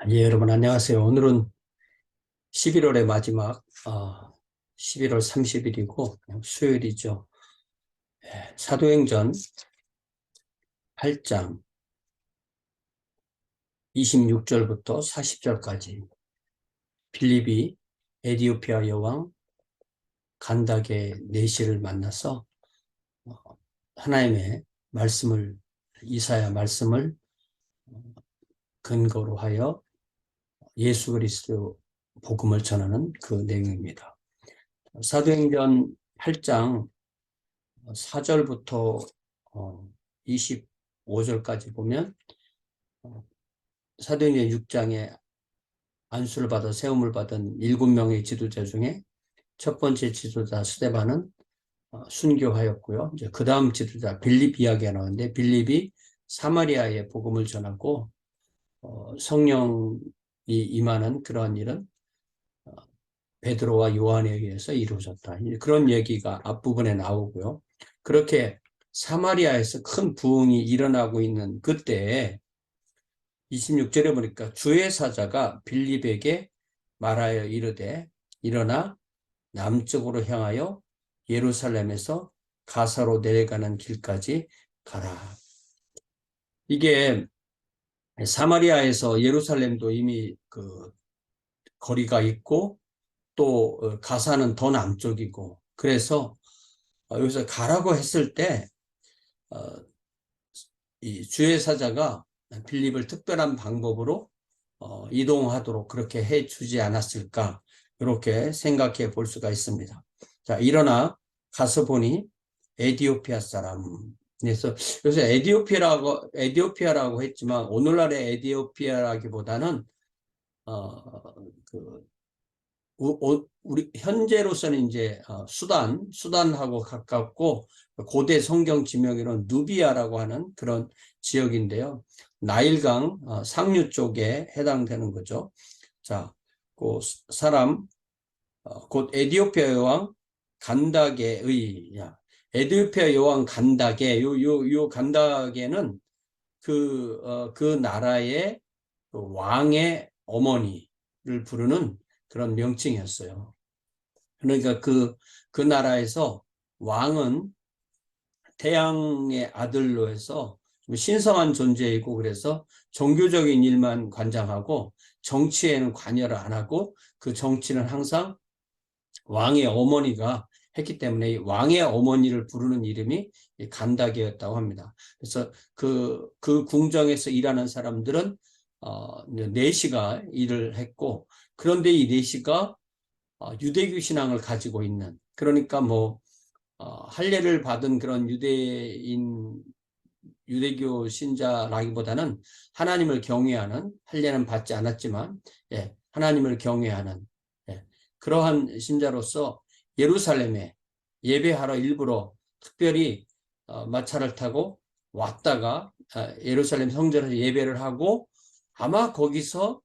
예, 여러분 안녕하세요. 오늘은 11월의 마지막 11월 30일이고 수요일이죠. 사도행전 8장 26절부터 40절까지 빌립이 에디오피아 여왕 간다게 내시를 만나서 어, 하나님의 말씀을 이사야 말씀을 근거로 하여 예수 그리스도 복음을 전하는 그 내용입니다. 사도행전 8장 4절부터 25절까지 보면 사도행전 6장에 안수를 받아 세움을 받은 7명의 지도자 중에 첫 번째 지도자 스데반은 순교하였고요. 이제 그 다음 지도자 빌립 이야기가 나오는데 빌립이 사마리아에 복음을 전하고 성령이 임하는 그러한 일은 베드로와 요한에 의해서 이루어졌다. 그런 얘기가 앞부분에 나오고요. 그렇게 사마리아에서 큰 부흥이 일어나고 있는 그때에 26절에 보니까 주의 사자가 빌립에게 말하여 이르되 일어나 남쪽으로 향하여 예루살렘에서 가사로 내려가는 길까지 가라. 이게 사마리아에서 예루살렘도 이미 그 거리가 있고 또 가사는 더 남쪽이고 그래서 여기서 가라고 했을 때 이 주의 사자가 빌립을 특별한 방법으로 이동하도록 그렇게 해주지 않았을까 이렇게 생각해 볼 수가 있습니다. 자, 일어나 가서 보니 에디오피아 사람. 그래서 요새 에디오피아라고 했지만 오늘날의 에디오피아라기보다는 그 우리 현재로서는 이제 수단하고 가깝고 고대 성경 지명으로는 누비아라고 하는 그런 지역인데요. 나일강 상류 쪽에 해당되는 거죠. 자, 그 사람 곧 에디오피아 여왕 간다게의 에디오피아 여왕 간다게 요 간다게는 그 나라의 그 왕의 어머니를 부르는 그런 명칭이었어요. 그러니까 그 나라에서 왕은 태양의 아들로 해서 신성한 존재이고 그래서 종교적인 일만 관장하고 정치에는 관여를 안 하고 그 정치는 항상 왕의 어머니가 했기 때문에 왕의 어머니를 부르는 이름이 간다게였다고 합니다. 그래서 그 궁정에서 일하는 사람들은 내시가 일을 했고 그런데 이 내시가 유대교 신앙을 가지고 있는 그러니까 뭐 할례를 받은 그런 유대교 신자라기보다는 하나님을 경외하는 할례는 받지 않았지만 하나님을 경외하는 그러한 신자로서 예루살렘에 예배하러 일부러 특별히 마차를 타고 왔다가 예루살렘 성전에서 예배를 하고 아마 거기서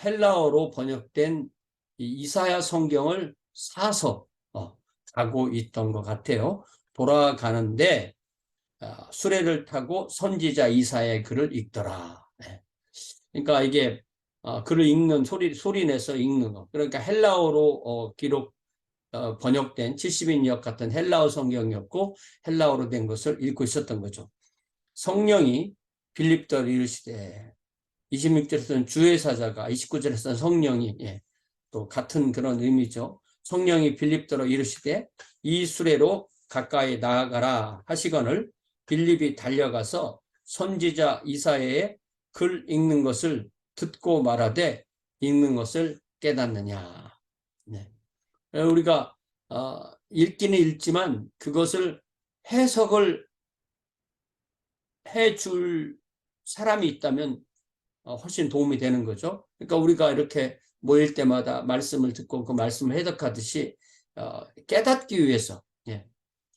헬라어로 번역된 이사야 성경을 사서 가고 있던 것 같아요. 돌아가는데 수레를 타고 선지자 이사야의 글을 읽더라. 그러니까 이게 글을 읽는 소리 내서 읽는 거. 그러니까 헬라어로 번역된 70인역 같은 헬라어 성경이었고 헬라어로 된 것을 읽고 있었던 거죠. 성령이 빌립더를 이르시되 26절에서는 주의 사자가 29절에서는 성령이 또 같은 그런 의미죠. 성령이 빌립더로 이르시되 이 수레로 가까이 나아가라 하시거늘 빌립이 달려가서 선지자 이사야의 글 읽는 것을 듣고 말하되 읽는 것을 깨닫느냐. 네. 우리가 읽기는 읽지만 그것을 해석을 해줄 사람이 있다면 훨씬 도움이 되는 거죠. 그러니까 우리가 이렇게 모일 때마다 말씀을 듣고 그 말씀을 해석하듯이 깨닫기 위해서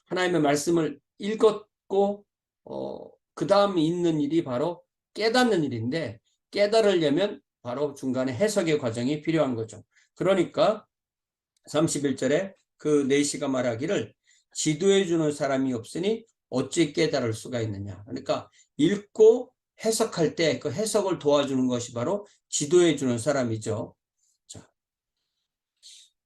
하나님의 말씀을 읽었고 그 다음에 있는 일이 바로 깨닫는 일인데 깨달으려면 바로 중간에 해석의 과정이 필요한 거죠. 그러니까 31절에 그 내시가 말하기를 지도해 주는 사람이 없으니 어찌 깨달을 수가 있느냐. 그러니까 읽고 해석할 때 그 해석을 도와주는 것이 바로 지도해 주는 사람이죠. 자,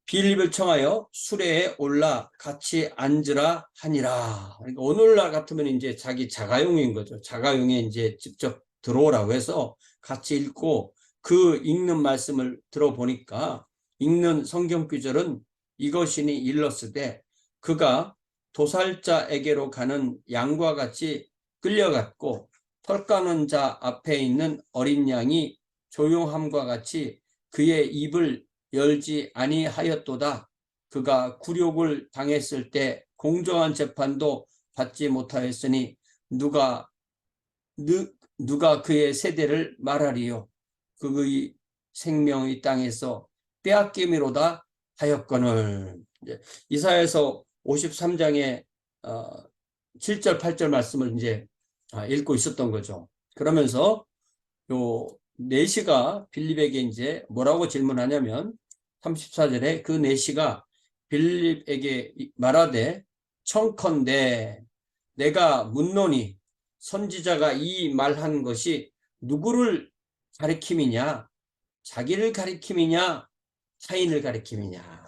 빌립을 청하여 수레에 올라 같이 앉으라 하니라. 그러니까 오늘날 같으면 이제 자기 자가용인 거죠. 자가용에 이제 직접 들어오라고 해서 같이 읽고 그 읽는 말씀을 들어보니까 읽는 성경 구절은 이것이니 일렀으되 그가 도살자에게로 가는 양과 같이 끌려갔고 털 까는 자 앞에 있는 어린 양이 조용함과 같이 그의 입을 열지 아니하였도다. 그가 굴욕을 당했을 때 공정한 재판도 받지 못하였으니 누가 그의 세대를 말하리요. 그의 생명의 땅에서 빼앗김이로다 하였거늘. 이사야서 53장의 7절 8절 말씀을 이제 읽고 있었던 거죠. 그러면서 요 내시가 빌립에게 이제 뭐라고 질문하냐면 34절에 그 내시가 빌립에게 말하되 청컨대 내가 묻노니 선지자가 이 말한 것이 누구를 가리킴이냐 자기를 가리킴이냐 타인을 가리킴이냐.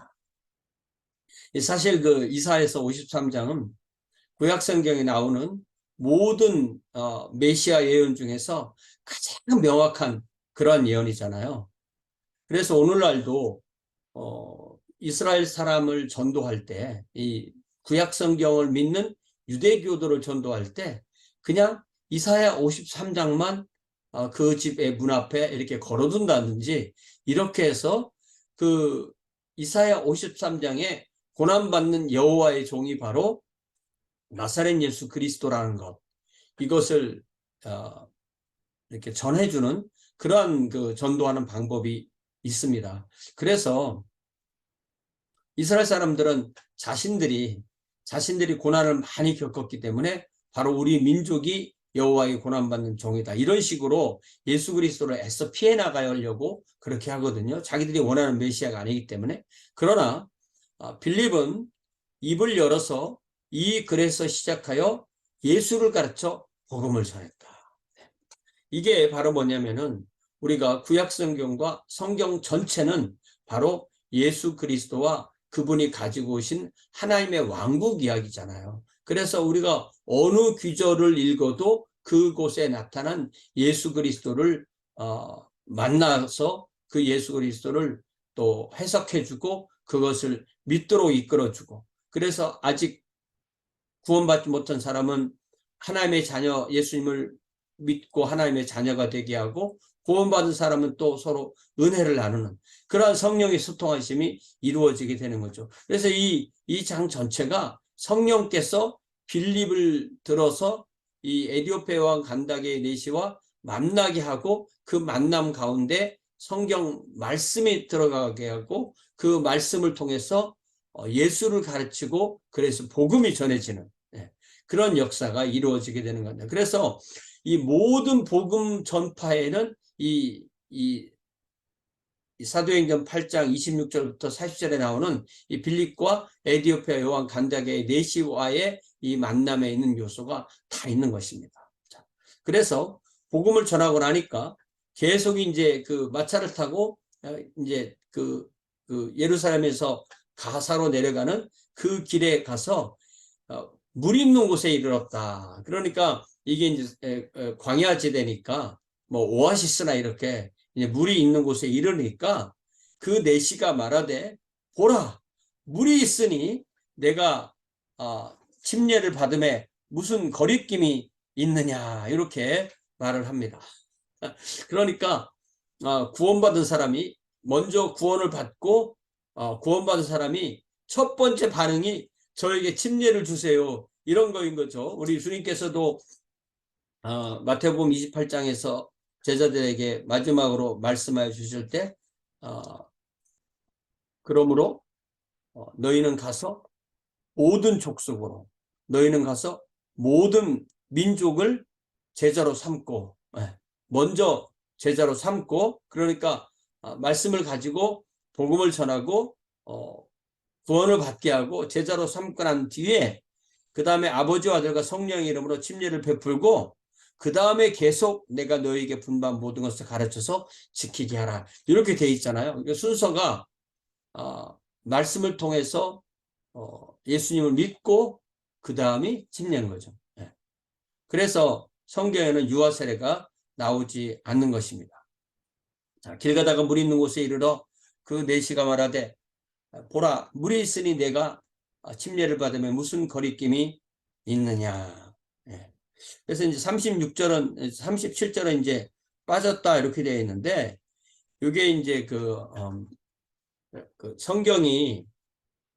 사실 그 이사야서 53장은 구약 성경에 나오는 모든 메시아 예언 중에서 가장 명확한 그런 예언이잖아요. 그래서 오늘날도 이스라엘 사람을 전도할 때 이 구약 성경을 믿는 유대교도를 전도할 때 그냥 이사야 53장만 그 집의 문 앞에 이렇게 걸어둔다든지 이렇게 해서 그 이사야 53장에 고난받는 여호와의 종이 바로 나사렛 예수 그리스도라는 것, 이것을 이렇게 전해주는 그러한 그 전도하는 방법이 있습니다. 그래서 이스라엘 사람들은 자신들이 고난을 많이 겪었기 때문에 바로 우리 민족이 여호와의 고난받는 종이다. 이런 식으로 예수 그리스도를 애써 피해 나가려고 그렇게 하거든요. 자기들이 원하는 메시아가 아니기 때문에. 그러나 빌립은 입을 열어서 이 글에서 시작하여 예수를 가르쳐 복음을 전했다. 이게 바로 뭐냐면은 우리가 구약 성경과 성경 전체는 바로 예수 그리스도와 그분이 가지고 오신 하나님의 왕국 이야기잖아요. 그래서 우리가 어느 구절을 읽어도 그곳에 나타난 예수 그리스도를 만나서 그 예수 그리스도를 또 해석해주고 그것을 믿도록 이끌어주고, 그래서 아직 구원받지 못한 사람은 하나님의 자녀 예수님을 믿고 하나님의 자녀가 되게 하고, 구원받은 사람은 또 서로 은혜를 나누는 그러한 성령의 소통하심이 이루어지게 되는 거죠. 그래서 이 장 전체가 성령께서 빌립을 들어서 이 에디오페 왕 간다게의 내시와 만나게 하고 그 만남 가운데 성경 말씀이 들어가게 하고 그 말씀을 통해서 예수를 가르치고 그래서 복음이 전해지는 그런 역사가 이루어지게 되는 겁니다. 그래서 이 모든 복음 전파에는 이 사도행전 8장 26절부터 40절에 나오는 이 빌립과 에디오피아 여왕 간다게의 내시와의 이 만남에 있는 요소가 다 있는 것입니다. 자, 그래서 복음을 전하고 나니까 계속 이제 그 마차를 타고 이제 그 예루살렘에서 가사로 내려가는 그 길에 가서 물 있는 곳에 이르렀다. 그러니까 이게 이제 광야 지대니까 뭐 오아시스나 이렇게 이제 물이 있는 곳에 이르니까 그 내시가 말하되 보라 물이 있으니 내가 침례를 받음에 무슨 거리낌이 있느냐 이렇게 말을 합니다. 그러니까 구원받은 사람이 먼저 구원을 받고 구원받은 사람이 첫 번째 반응이 저에게 침례를 주세요 이런 거인 거죠. 우리 주님께서도 마태복음 28장에서 제자들에게 마지막으로 말씀하여 주실 때 그러므로 너희는 가서 모든 족속으로 너희는 가서 모든 민족을 제자로 삼고 먼저 제자로 삼고 그러니까 말씀을 가지고 복음을 전하고 구원을 받게 하고 제자로 삼고 난 뒤에 그 다음에 아버지와 아들과 성령의 이름으로 침례를 베풀고 그 다음에 계속 내가 너에게 분반 모든 것을 가르쳐서 지키게 하라. 이렇게 돼 있잖아요. 그러니까 순서가 말씀을 통해서 예수님을 믿고 그 다음이 침례인 거죠. 예. 그래서 성경에는 유아 세례가 나오지 않는 것입니다. 자, 길 가다가 물이 있는 곳에 이르러 그 내시가 말하되 보라 물이 있으니 내가 침례를 받으면 무슨 거리낌이 있느냐. 예. 그래서 이제 37절은 이제 빠졌다 이렇게 되어 있는데 이게 이제 그 성경이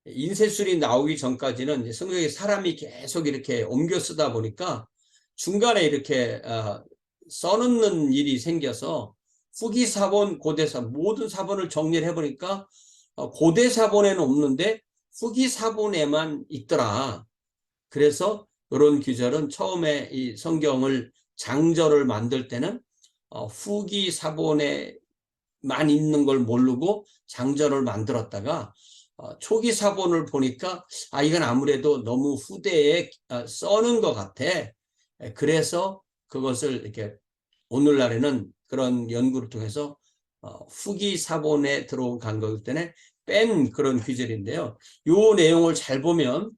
인쇄술이 나오기 전까지는 이제 성경에 사람이 계속 이렇게 옮겨 쓰다 보니까 중간에 이렇게 써놓는 일이 생겨서 후기 사본, 고대 사본 모든 사본을 정리를 해보니까 고대 사본에는 없는데 후기 사본에만 있더라. 그래서 이런 규절은 처음에 이 성경을 장절을 만들 때는 후기 사본에만 있는 걸 모르고 장절을 만들었다가 초기 사본을 보니까 이건 아무래도 너무 후대에 써는 것 같아. 그래서 그것을 이렇게 오늘날에는 그런 연구를 통해서 후기 사본에 들어간 거기 때문에 뺀 그런 규절인데요. 이 내용을 잘 보면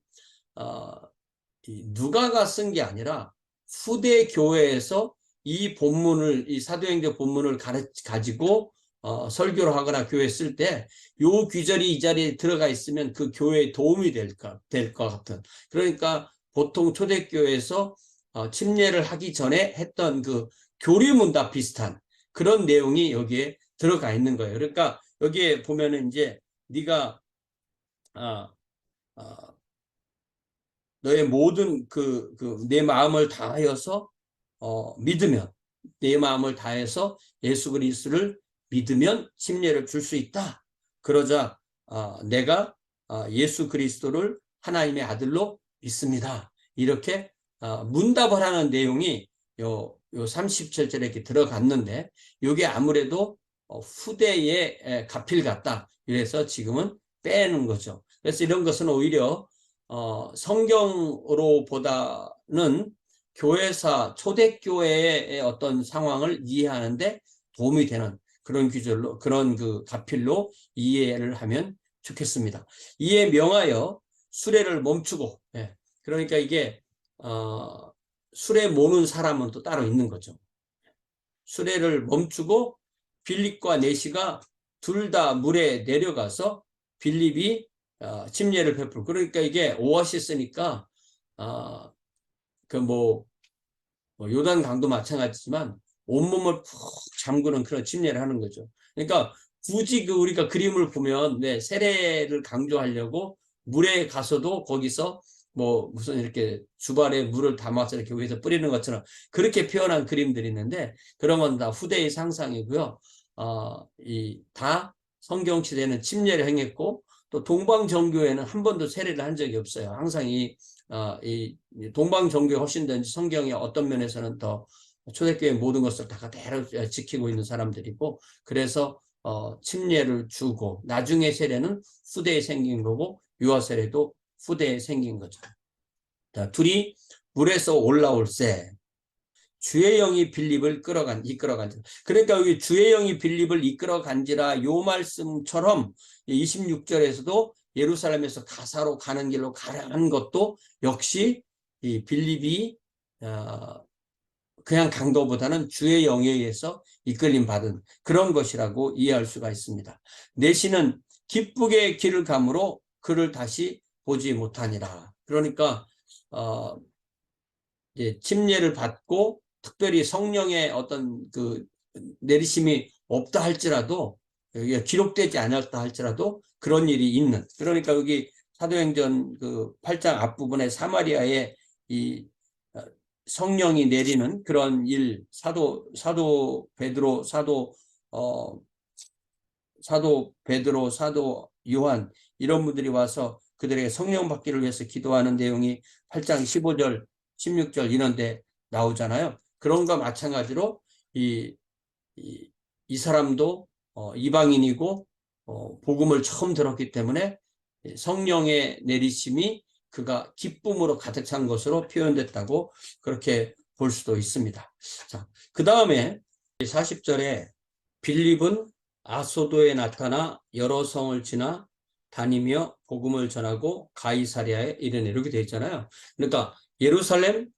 누가가 쓴 게 아니라 후대 교회에서 이 본문을, 이 사도행전 본문을 가지고 설교를 하거나 교회 쓸 때 요 규절이 이 자리에 들어가 있으면 그 교회에 도움이 될 것 같은. 그러니까 보통 초대교회에서 침례를 하기 전에 했던 그 교리문답 비슷한 그런 내용이 여기에 들어가 있는 거예요. 그러니까 여기에 보면은 이제 네가 너의 모든 내 마음을 다하여서 믿으면, 내 마음을 다해서 예수 그리스도를 믿으면 침례를 줄 수 있다. 그러자 내가 예수 그리스도를 하나님의 아들로 믿습니다. 이렇게 문답을 하는 내용이 요 37절에 이렇게 들어갔는데 이게 아무래도 후대의 가필 같다. 그래서 지금은 빼는 거죠. 그래서 이런 것은 오히려 성경으로 보다는 교회사, 초대교회의 어떤 상황을 이해하는데 도움이 되는 그런 규절로, 그런 그 가필로 이해를 하면 좋겠습니다. 이에 명하여 수레를 멈추고, 예. 그러니까 이게, 수레 모는 사람은 또 따로 있는 거죠. 수레를 멈추고 빌립과 내시가 둘 다 물에 내려가서 빌립이 침례를 베풀고 그러니까 이게 오아시스니까 요단 강도 마찬가지지만 온몸을 푹 잠그는 그런 침례를 하는 거죠. 그러니까 굳이 우리가 그림을 보면 세례를 강조하려고 물에 가서도 거기서 무슨 이렇게 주발에 물을 담아서 이렇게 위에서 뿌리는 것처럼 그렇게 표현한 그림들이 있는데 그런 건 다 후대의 상상이고요. 다 성경 시대는 침례를 행했고 또 동방정교회는 한 번도 세례를 한 적이 없어요. 항상 이 동방정교회 훨씬 더 성경의 어떤 면에서는 더 초대교회 모든 것을 다 그대로 지키고 있는 사람들이고 그래서 침례를 주고 나중에 세례는 후대에 생긴 거고 유아 세례도 후대에 생긴 거죠. 자, 둘이 물에서 올라올세 주의 영이 빌립을 이끌어간지라. 그러니까 여기 주의 영이 빌립을 이끌어간지라 요 말씀처럼 26절에서도 예루살렘에서 가사로 가는 길로 가라는 것도 역시 이 빌립이 그냥 강도보다는 주의 영에 의해서 이끌림 받은 그런 것이라고 이해할 수가 있습니다. 내시는 기쁘게 길을 가므로 그를 다시 보지 못하니라. 그러니까 이제 침례를 받고 특별히 성령의 어떤 그 내리심이 없다 할지라도 기록되지 않았다 할지라도 그런 일이 있는 그러니까 여기 사도행전 그 8장 앞부분에 사마리아에 이 성령이 내리는 그런 일 사도 베드로 사도 요한 이런 분들이 와서 그들에게 성령 받기를 위해서 기도하는 내용이 8장 15절 16절 이런데 나오잖아요. 그런 거 마찬가지로 이 사람도 이방인이고 복음을 처음 들었기 때문에 성령의 내리심이 그가 기쁨으로 가득 찬 것으로 표현됐다고 그렇게 볼 수도 있습니다. 자, 그 다음에 40절에 빌립은 아소도에 나타나 여러 성을 지나 다니며 복음을 전하고 가이사랴에 이르니 이렇게 되어 있잖아요. 그러니까 예루살렘,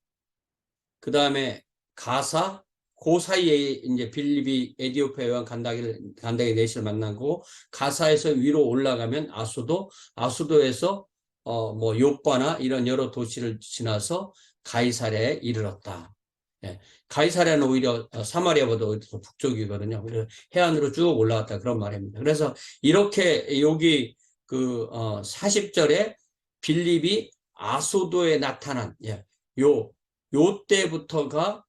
그 다음에 가사, 그 사이에 이제 빌립이 에디오피아 여왕 간다게 넷을 만나고, 가사에서 위로 올라가면 아소도, 아소도에서 뭐 요빠나 이런 여러 도시를 지나서 가이사랴에 이르렀다. 예. 가이사랴는 오히려 사마리아보다 오히려 더 북쪽이거든요. 그래서 해안으로 쭉 올라갔다 그런 말입니다. 그래서 이렇게 여기 그 40절에 빌립이 아소도에 나타난, 예, 요 때부터가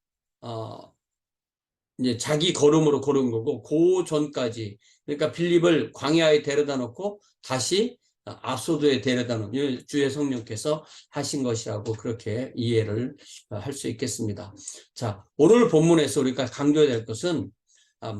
이제 자기 걸음으로 걸은 거고, 그 전까지, 그러니까 빌립을 광야에 데려다 놓고 다시 아소도에 데려다 놓은 주의 성령께서 하신 것이라고 그렇게 이해를 할 수 있겠습니다. 자, 오늘 본문에서 우리가 강조해야 될 것은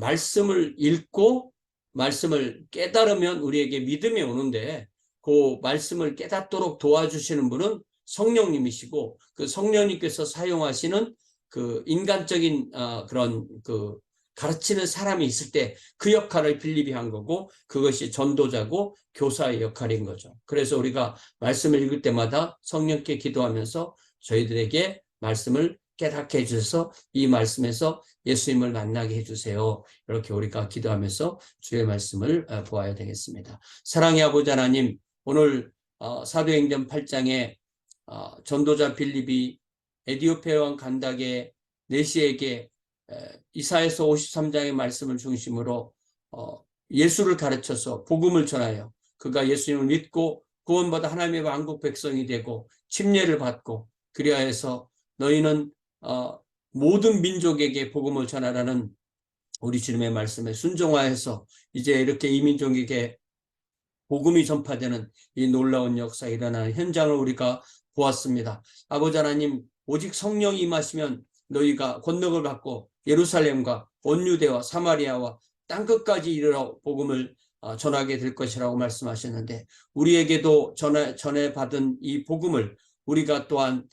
말씀을 읽고 말씀을 깨달으면 우리에게 믿음이 오는데, 그 말씀을 깨닫도록 도와주시는 분은 성령님이시고, 그 성령님께서 사용하시는 그 인간적인 그런 그 가르치는 사람이 있을 때 그 역할을 빌립이 한 거고, 그것이 전도자고 교사의 역할인 거죠. 그래서 우리가 말씀을 읽을 때마다 성령께 기도하면서 저희들에게 말씀을 깨닫게 해주셔서 이 말씀에서 예수님을 만나게 해주세요. 이렇게 우리가 기도하면서 주의 말씀을 보아야 되겠습니다. 사랑의 아버지 하나님, 오늘 사도행전 8장에 전도자 빌립이 에디오피아 왕 간다게 내시에게 이사야서 53장의 말씀을 중심으로 예수를 가르쳐서 복음을 전하여 그가 예수님을 믿고 구원받아 하나님의 왕국 백성이 되고 침례를 받고, 그리하여서 너희는 모든 민족에게 복음을 전하라는 우리 주님의 말씀에 순종하여서 이제 이렇게 이민족에게 복음이 전파되는 이 놀라운 역사가 일어나는 현장을 우리가 보았습니다. 아버지 하나님, 오직 성령이 임하시면 너희가 권능을 받고 예루살렘과 온 유대와 사마리아와 땅끝까지 이르러 복음을 전하게 될 것이라고 말씀하셨는데, 우리에게도 전해 받은 이 복음을 우리가 또한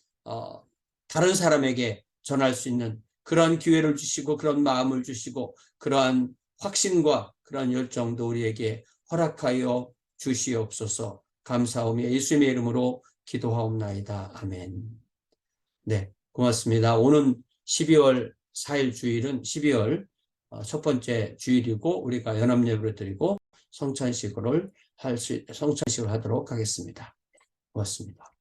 다른 사람에게 전할 수 있는 그러한 기회를 주시고, 그런 마음을 주시고, 그러한 확신과 그러한 열정도 우리에게 허락하여 주시옵소서. 감사하며 예수님의 이름으로 기도하옵나이다. 아멘. 네, 고맙습니다. 오는 12월 4일 주일은 12월 첫 번째 주일이고, 우리가 연합예배를 드리고 성찬식을 하도록 하겠습니다. 고맙습니다.